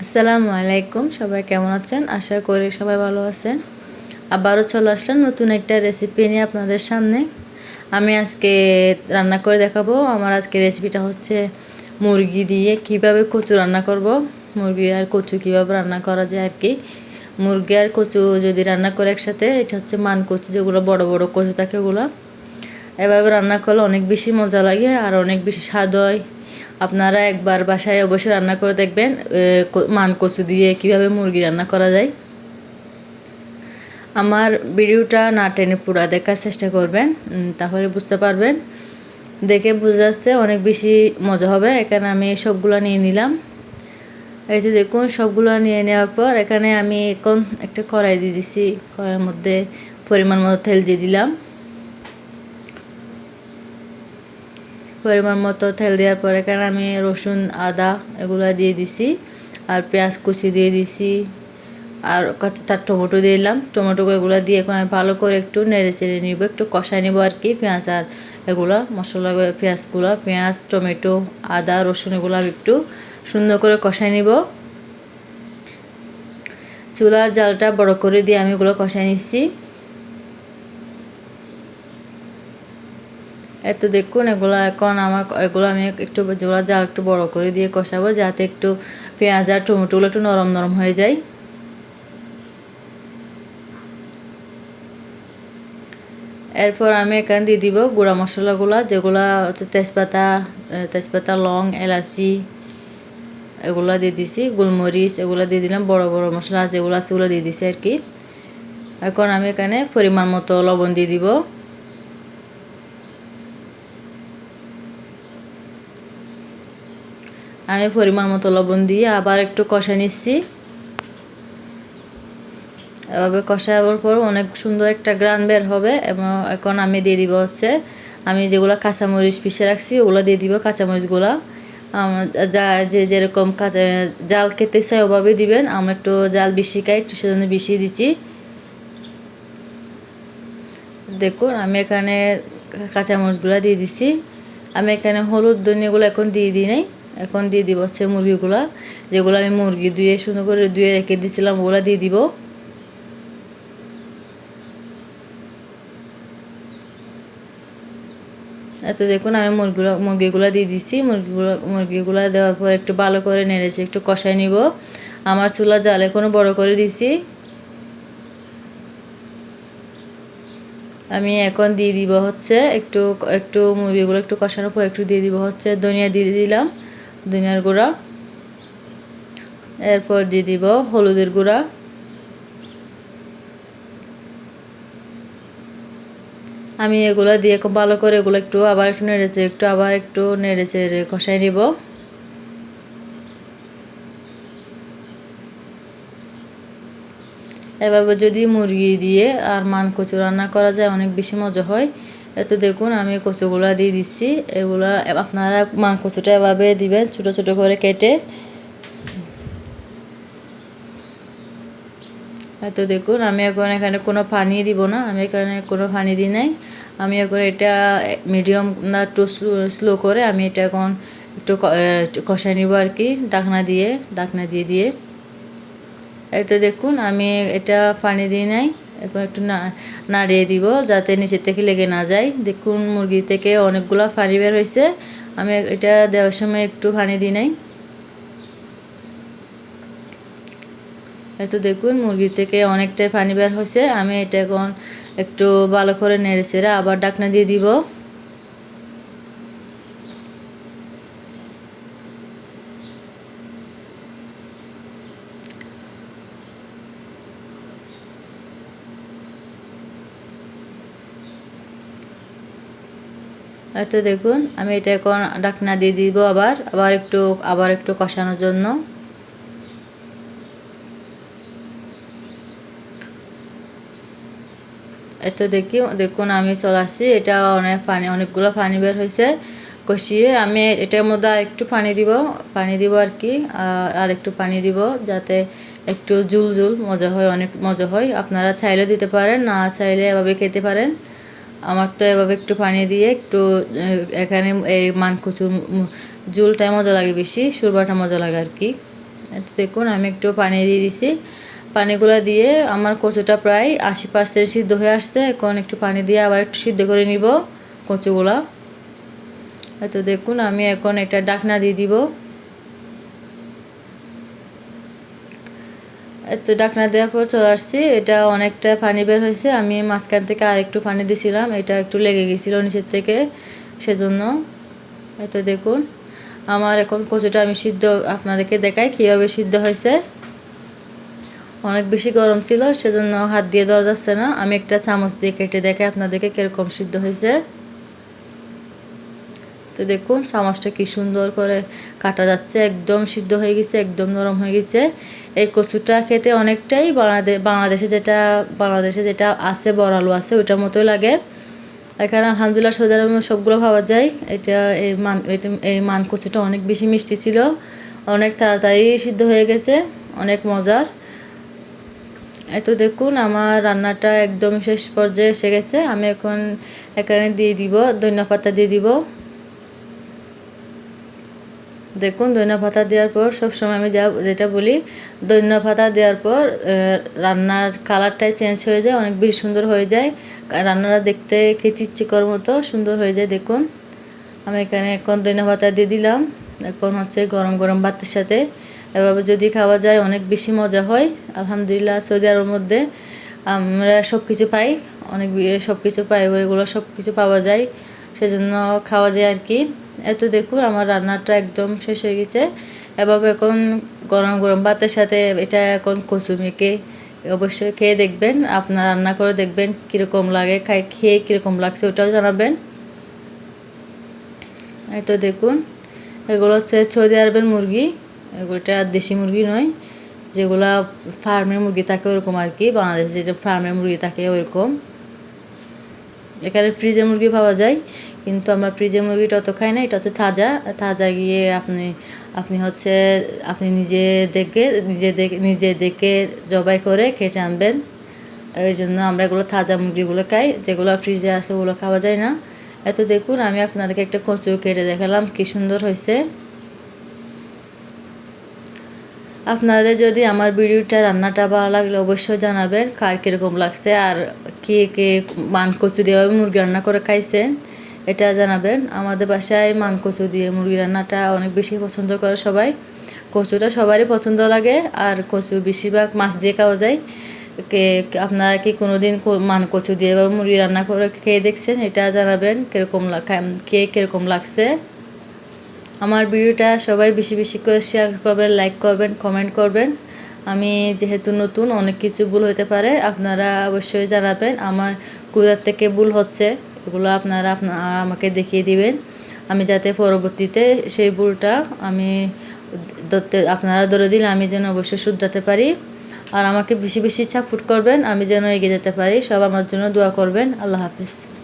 আসসালামু আলাইকুম, সবাই কেমন আছেন? আশা করি সবাই ভালো আছেন। আবারও চলে আসলাম নতুন একটা রেসিপি নিয়ে আপনাদের সামনে। আমি আজকে রান্না করে দেখাবো। আমার আজকে রেসিপিটা হচ্ছে মুরগি দিয়ে কিভাবে কচু রান্না করব। মুরগি আর কচু কিভাবে রান্না করা যায় আর কি। মুরগি আর কচু যদি রান্না করে একসাথে, এটা হচ্ছে মান কচু, যেগুলো বড় বড় কচু থাকে ওগুলো। এভাবে রান্না করলে অনেক বেশি মজা লাগে আর অনেক বেশি স্বাদ হয়। আপনারা একবার বাসায় অবশ্যই রান্না করে দেখবেন মান কচু দিয়ে কিভাবে মুরগি রান্না করা যায়। আমার ভিডিওটা না টেনে পুরো দেখার চেষ্টা করবেন, তাহলে বুঝতে পারবেন। দেখে বোঝা যাচ্ছে অনেক বেশি মজা হবে। এখানে আমি সবগুলো নিয়ে নিলাম। এই যে দেখুন, সবগুলো নিয়ে নেওয়ার পর এখানে আমি এখন একটা কড়াই দিয়ে দিছি। কড়াইয়ের মধ্যে পরিমাণ মতো তেল দিয়ে দিলাম। পরিমাণ মতো তেল দেওয়ার পর এখানে আমি রসুন, আদা এগুলো দিয়ে দিছি, আর পেঁয়াজ কুচি দিয়ে দিছি, আর চার টমেটো দিলাম। টমেটো এগুলো দিয়ে এখন আমি ভালো করে একটু নেড়ে চেড়ে নিব, একটু কষাই নিব আর কি। পেঁয়াজ আর এগুলো মশলা, পেঁয়াজগুলো, পেঁয়াজ, টমেটো, আদা, রসুন এগুলো আমি একটু সুন্দর করে কষাই নিব। চুলার জালটা বড় করে দিয়ে আমি এগুলো কষাই নিচ্ছি। এত দেখুন, এগুলো এখন এগুলো আমি একটু জোড়া জাল একটু বড় করে দিয়ে কষাবো, যাতে একটু পেঁয়াজ আর টমেটোগুলো একটু নরম নরম হয়ে যায়। এরপর আমি এখানে দিয়ে দিব গুঁড়া মশলাগুলো, যেগুলো হচ্ছে তেজপাতা, লং, এলাচি এগুলো দিয়ে দিছি, গোলমরিচ এগুলো দিয়ে দিলাম। বড় বড় মশলা যেগুলো আছে ওগুলো দিয়ে দিছি আর কি। এখন আমি এখানে পরিমাণ মতো লবণ দিয়ে দিব। আমি পরিমাণ মতো লবণ দিয়ে আবার একটু কষা নিচ্ছি। এভাবে কষাবার পর অনেক সুন্দর একটা গ্রান বের হবে। এবং এখন আমি দিয়ে দিব হচ্ছে আমি যেগুলো কাঁচামরিচ পিষে রাখছি ওগুলো দিয়ে দিব। কাঁচামরিচগুলো যে যেরকম কাঁচা জাল খেতে চাই ওভাবে দিবেন। আমরা একটু জাল বেশি খাই, একটু সেজন্য বেশি দিচ্ছি। দেখুন, আমি এখানে কাঁচামরিচগুলো দিয়ে দিছি। আমি এখানে হলুদ ধনিয়াগুলো এখন দিয়ে দিই নাই। এখন দিয়ে দিব হচ্ছে মুরগিগুলো, যেগুলো আমি মুরগি ধুয়ে সুন্দর করে ধুয়ে রেখে দিয়েছিলাম ওগুলো দিয়ে দিব। এত দেখুন, আমি মুরগিগুলো দিয়ে দিচ্ছি। মুরগিগুলো দেওয়ার পর একটু ভালো করে নেড়েছি, একটু কষাই নিব। আমার চুলা জাল এখনও বড় করে দিছি। আমি এখন দিয়ে দিব হচ্ছে একটু একটু মুরগিগুলো একটু কষানোর পর একটু দিয়ে দিব হচ্ছে ধনিয়া দিয়ে দিলাম, ধনিয়ার গুঁড়া। এরপর দিয়ে দিব হলুদের গুঁড়া। আমি এগুলো দিয়ে খুব ভালো করে এগুলো আবার একটু নেড়েছে কষাই নিব। এভাবে যদি মুরগি দিয়ে আর মান কচু রান্না করা যায় অনেক বেশি মজা হয়। এত দেখুন, আমি কচুগুলা দিয়ে দিচ্ছি। এগুলা আপনারা মান কচুটা এভাবে দিবেন, ছোট ছোট করে কেটে। এত দেখুন, আমি এখন এখানে কোনো পানি দিব না। আমি এখানে কোনো পানি দিই নাই। আমি এখন এটা মিডিয়াম না একটু স্লো করে আমি এটা এখন একটু কষাই নিব আর কি, ঢাকনা দিয়ে দিয়ে। এই তো দেখুন, আমি এটা পানি দিই নাই। এখন একটু নাড়িয়ে দিব যাতে নিচের থেকে লেগে না যায়। দেখুন, মুরগি থেকে অনেকগুলো পানি বের হয়েছে। আমি এটা দেওয়ার সময় একটু পানি দিই নাই। এই তো দেখুন, মুরগি থেকে অনেকটাই পানি বের হয়েছে। আমি এটা এখন একটু ভালো করে নেড়ে চেড়ে আবার ঢাকনা দিয়ে দিব। এই তো দেখুন, আমি এটা এখন ঢাকনা দিয়ে দিব আবার একটু কষানোর জন্য। এত দেখুন, আমি চলে আসছি। এটা অনেকগুলো পানি বের হয়েছে। কষিয়ে আমি এটার মধ্যে একটু পানি দিব আর কি, আর একটু পানি দিব যাতে একটু ঝুল ঝুল মজা হয়, অনেক মজা হয়। আপনারা চাইলেও দিতে পারেন, না চাইলে এভাবে খেতে পারেন। আমার তো এভাবে একটু পানি দিয়ে একটু এখানে এই মানকচু ঝোলটাই মজা লাগে বেশি, শোরবাটা মজা লাগে আর কি। এতে দেখুন আমি একটু পানি দিয়ে দিছি। পানিগুলো দিয়ে আমার কচুটা প্রায় 80% সিদ্ধ হয়ে আসছে। এখন একটু পানি দিয়ে আবার একটু সিদ্ধ করে নিব কচুগুলা। তো দেখুন আমি এখন একটা ঢাকনা দিয়ে দিব। তো ঢাকনা দেওয়ার পর চলে আসছি। এটা অনেকটা পানি বের হয়েছে। আমি মাঝখান থেকে আর একটু পানি দিয়েছিলাম, এটা একটু লেগে গেছিল নিচের থেকে, সেজন্য। তো দেখুন আমার এখন কচুটা আমি সিদ্ধ আপনাদেরকে দেখাই কীভাবে সিদ্ধ হয়েছে। অনেক বেশি গরম ছিল, সেজন্য হাত দিয়ে ধরা যাচ্ছে না। আমি একটা চামচ দিয়ে কেটে দেখাই আপনাদেরকে কীরকম সিদ্ধ হয়েছে। তো দেখুন চামচটা কি সুন্দর করে কাটা যাচ্ছে, একদম সিদ্ধ হয়ে গেছে, একদম নরম হয়ে গেছে। এই কচুটা খেতে অনেকটাই বাংলাদেশে যেটা আছে বড় আলু আছে ওইটার মতোই লাগে। এখানে আলহামদুলিল্লাহ সৌদি আরবে সবগুলো পাওয়া যায়। এই মান কচুটা অনেক বেশি মিষ্টি ছিল, অনেক তাড়াতাড়ি সিদ্ধ হয়ে গেছে, অনেক মজার। তো দেখুন আমার রান্নাটা একদম শেষ পর্যায়ে এসে গেছে। আমি এখন এখানে দিয়ে দিব ধনিয়া পাতা দিয়ে দিব। দেখুন ধনিয়া পাতা দেওয়ার পর সবসময় আমি যেটা বলি, ধনিয়া পাতা দেওয়ার পর রান্নার কালারটাই চেঞ্জ হয়ে যায়, অনেক বেশি সুন্দর হয়ে যায়। রান্নাটা দেখতে খেতে ইচ্ছেকর মতো সুন্দর হয়ে যায়। দেখুন আমি এখানে এখন ধনিয়া পাতা দিয়ে দিলাম। এখন হচ্ছে গরম গরম ভাতের সাথে এভাবে যদি খাওয়া যায় অনেক বেশি মজা হয়। আলহামদুলিল্লাহ সৌদি আরবের মধ্যে আমরা সব কিছু পাই, অনেক সব কিছু পাই, ওইগুলো সব কিছু পাওয়া যায়, সেজন্য খাওয়া যায় আর কি। এত দেখুন আমার রান্নাটা একদম শেষ হয়ে গেছে। এভাবে এখন গরম গরম ভাতের সাথে এটা এখন কচু মেখে অবশ্যই খেয়ে দেখবেন, আপনার রান্না করে দেখবেন কীরকম লাগে, খেয়ে কীরকম লাগছে ওটাও জানাবেন। এই তো দেখুন এগুলো হচ্ছে সৌদি আরবের মুরগি, এগুলোটা দেশি মুরগি নয়, যেগুলা ফার্মের মুরগি থাকে ওরকম আর কি। বাংলাদেশে যেটা ফার্মের মুরগি থাকে ওরকম। এখানে ফ্রিজে মুরগি পাওয়া যায়, কিন্তু আমরা ফ্রিজে মুরগিটা অত খাই না। এটা হচ্ছে তাজা গিয়ে আপনি হচ্ছে আপনি নিজে দেখে জবাই করে কেটে আনবেন। এই জন্য আমরা এগুলো তাজা মুরগিগুলো খাই, যেগুলো ফ্রিজে আছে ওগুলো খাওয়া যায় না। এত দেখুন আমি আপনাদেরকে একটা কচু কেটে দেখালাম, কি সুন্দর হয়েছে। আপনাদের যদি আমার ভিডিওটা রান্নাটা ভালো লাগলে অবশ্যই জানাবেন কার কীরকম লাগছে, আর কে কে মান কচু দিয়ে মুরগি রান্না করে খাইছেন এটা জানাবেন। আমাদের বাসায় মান কচু দিয়ে মুরগি রান্নাটা অনেক বেশি পছন্দ করে সবাই। কচুটা সবারই পছন্দ লাগে, আর কচু বেশিরভাগ মাছ দিয়ে খাওয়া যায়। আপনারা কি কোনোদিন মান কচু দিয়ে বা মুরগি রান্না করে খেয়ে দেখছেন এটা জানাবেন, কীরকম লাগছে। আমার ভিডিওটা সবাই বেশি বেশি করে শেয়ার করবেন, লাইক করবেন, কমেন্ট করবেন। আমি যেহেতু নতুন অনেক কিছু ভুল হতে পারে, আপনারা অবশ্যই জানাবেন আমার কোথার থেকে ভুল হচ্ছে, এগুলো আপনারা আমাকে দেখিয়ে দিবেন, আমি যাতে পরবর্তীতে সেই ভুলটা আপনারা ধরে দিলে আমি যেন অবশ্যই শুধরাতে পারি। আর আমাকে বেশি বেশি সাপোর্ট করবেন, আমি যেন এগিয়ে যেতে পারি। সব আমার জন্য দোয়া করবেন। আল্লাহ হাফিজ।